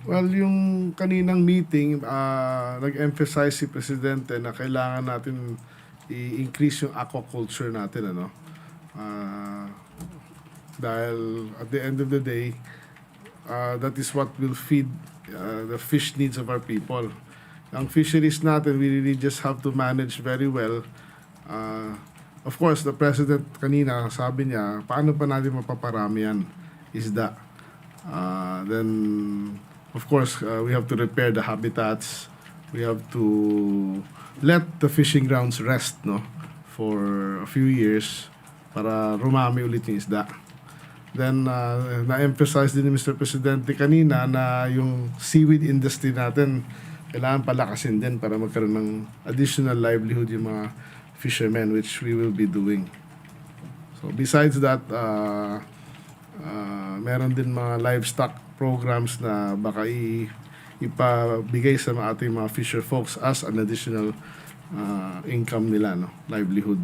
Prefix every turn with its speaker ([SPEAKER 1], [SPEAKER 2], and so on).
[SPEAKER 1] Well, yung kaninang meeting, nag-emphasize si Presidente na kailangan natin i-increase yung aquaculture natin, ano? Ah, dahil at the end of the day, that is what will feed the fish needs of our people. Ang fisheries natin, we really just have to manage very well. Of course, the President kanina, sabi niya, paano pa natin mapaparami yan? Isda. Then, of course, we have to repair the habitats. We have to let the fishing grounds rest, no, for a few years para rumami ulit yung isda. Then, na-emphasize din ni Mr. Presidente kanina na yung seaweed industry natin kailangan palakasin din para magkaroon ng additional livelihood yung mga fishermen, which we will be doing. So, besides that, meron din mga livestock programs na baka ipabigay sa ating mga fisher folks as an additional income nila, no, livelihood.